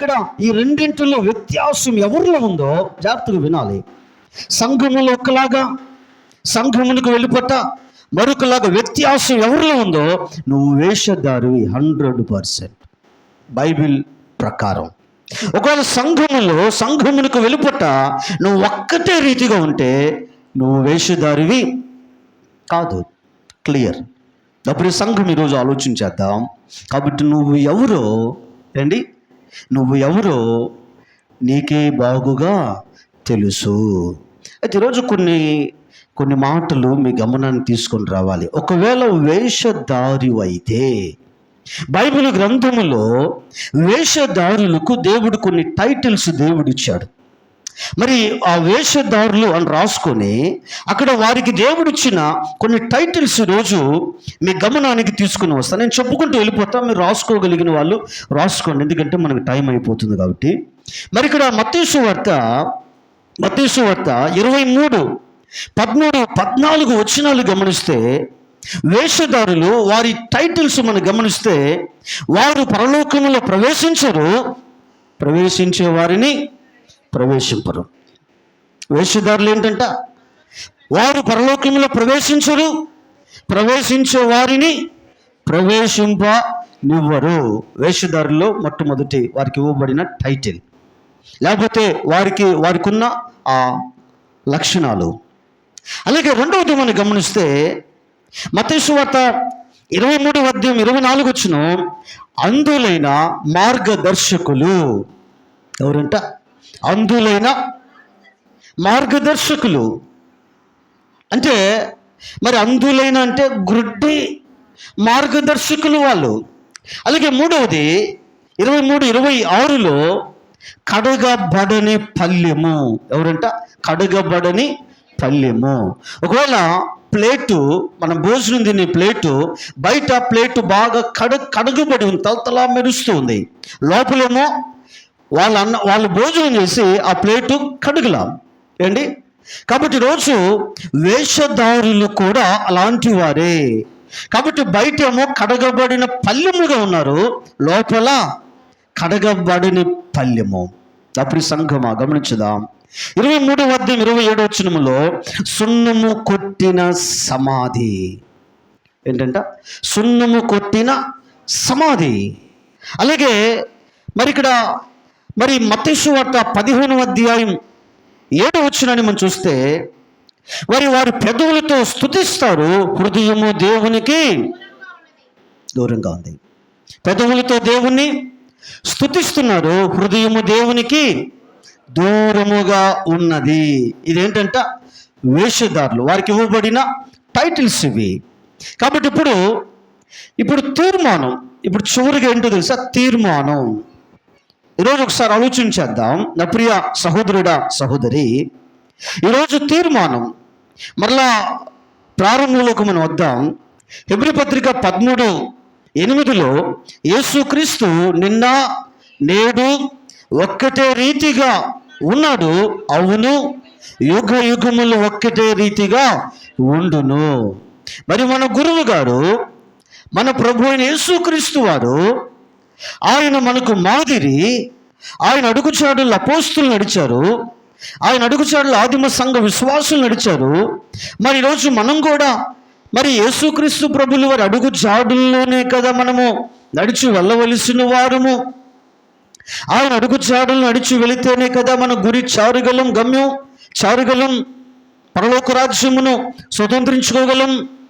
ఇక్కడ ఈ రెండింటిలో వ్యత్యాసం ఎవరిలో ఉందో జాగ్రత్తగా వినాలి. సంఘములో ఒకలాగా, సంఘమునికి వెళ్ళిపోట మరొకలాగా వ్యత్యాసం ఎవరిలో ఉందో నువ్వు వేషధారివి 100% బైబిల్ ప్రకారం. ఒకవేళ సంఘమునికి వెళ్ళిపోట నువ్వు ఒక్కటే రీతిగా ఉంటే నువ్వు వేషధారివి కాదు. క్లియర్. అప్పుడు సంఘం ఈరోజు ఆలోచించేద్దాం. కాబట్టి నువ్వు ఎవరో నీకే బాగుగా తెలుసు. అయితే ఈరోజు కొన్ని మాటలు మీ గమనాన్ని తీసుకొని రావాలి. ఒకవేళ వేషధారి అయితే బైబిల్ గ్రంథములో వేషధారులకు దేవుడు కొన్ని టైటిల్స్ దేవుడిచ్చాడు. మరి ఆ వేషధారులు అని రాసుకొని అక్కడ వారికి దేవుడిచ్చిన కొన్ని టైటిల్స్ రోజు మీ గమనానికి తీసుకుని వస్తాను. నేను చెప్పుకుంటూ వెళ్ళిపోతాను, మీరు రాసుకోగలిగిన వాళ్ళు రాసుకోండి, ఎందుకంటే మనకు టైం అయిపోతుంది కాబట్టి. మరి ఇక్కడ మత్తయి సువార్త 23:13-14 వచనాలు గమనిస్తే వేషధారులు వారి టైటిల్స్ మనం గమనిస్తే వారు పరలోకములో ప్రవేశించే వారిని ప్రవేశింపరు. వేషధారులు ఏంటంట? వారు పరలోకములో ప్రవేశించే వారిని ప్రవేశింపనివ్వరు. వేషధారుల్లో మొట్టమొదటి వారికి ఇవ్వబడిన టైటిల్, లేకపోతే వారికి ఉన్న ఆ లక్షణాలు. అలాగే రెండవది మనం గమనిస్తే మత్తయి సువార్త 23:24 వచ్చిన అంధులైన మార్గదర్శకులు. ఎవరంట? అంధులైన మార్గదర్శకులు. అంటే మరి అంధులైన అంటే గుడ్డి మార్గదర్శకులు వాళ్ళు. అలాగే మూడవది 23:26లో కడగబడని పల్లెము. ఎవరంట? కడగబడని పల్లెము. ఒకవేళ ప్లేటు, మనం భోజనం తినే ప్లేటు, బయట ప్లేటు బాగా కడగబడి ఉంది, తలతలా మెరుస్తూ ఉంది. లోపలేమో వాళ్ళు భోజనం చేసి ఆ ప్లేటు కడుగులాం ఏంటి. కాబట్టి రోజు వేషధారులు కూడా అలాంటి వారే. కాబట్టి బయట ఏమో కడగబడిన పల్లెముగా ఉన్నారు, లోపల కడగబడిన పల్లెము. అప్పుడు సంఘమా గమనించుదాం. 23:27 సున్నము కొట్టిన సమాధి. ఏంటంట? సున్నము కొట్టిన సమాధి. అలాగే మరి ఇక్కడ మత్తయి సువార్త 15:7 మనం చూస్తే వారి పెదవులతో స్తుతిస్తారు, హృదయము దేవునికి దూరంగా ఉంది. పెదవులతో దేవుణ్ణి స్తుతిస్తున్నారు, హృదయము దేవునికి దూరముగా ఉన్నది. ఇదేంటంట? వేషధారులు, వారికి ఇవ్వబడిన టైటిల్స్ ఇవి. కాబట్టి ఇప్పుడు తీర్మానం, ఇప్పుడు చివరిగా ఏంటో తెలుసా? తీర్మానం. ఈరోజు ఒకసారి ఆలోచించేద్దాం నా ప్రియ సహోదరుడా, సహోదరి. ఈరోజు తీర్మానం మరలా ప్రారంభంలోకి మనం వద్దాం. హెబ్రీ పత్రిక 13:8 యేసుక్రీస్తు నిన్న నేడు ఒక్కటే రీతిగా ఉన్నాడు, అవును యుగ యుగములు ఒక్కటే రీతిగా ఉండును. మరి మన గురువు గారు, మన ప్రభు అయిన యేసుక్రీస్తు వారు, ఆయన మనకు మాదిరి. ఆయన అడుగుచాడులు అపోస్తులు నడిచారు, ఆయన అడుగుచాడులు ఆదిమ సంఘ విశ్వాసులు నడిచారు. మరి ఈరోజు మనం కూడా యేసుక్రీస్తు ప్రభులు వారి అడుగు జాడుల్లోనే కదా మనము నడిచి వెళ్ళవలసిన వారము. ఆయన అడుగు జాడులు నడిచి వెళితేనే కదా మన గురి గమ్యం చారుగలం, పరలోక రాజ్యమును స్వతంత్రించుకోగలం.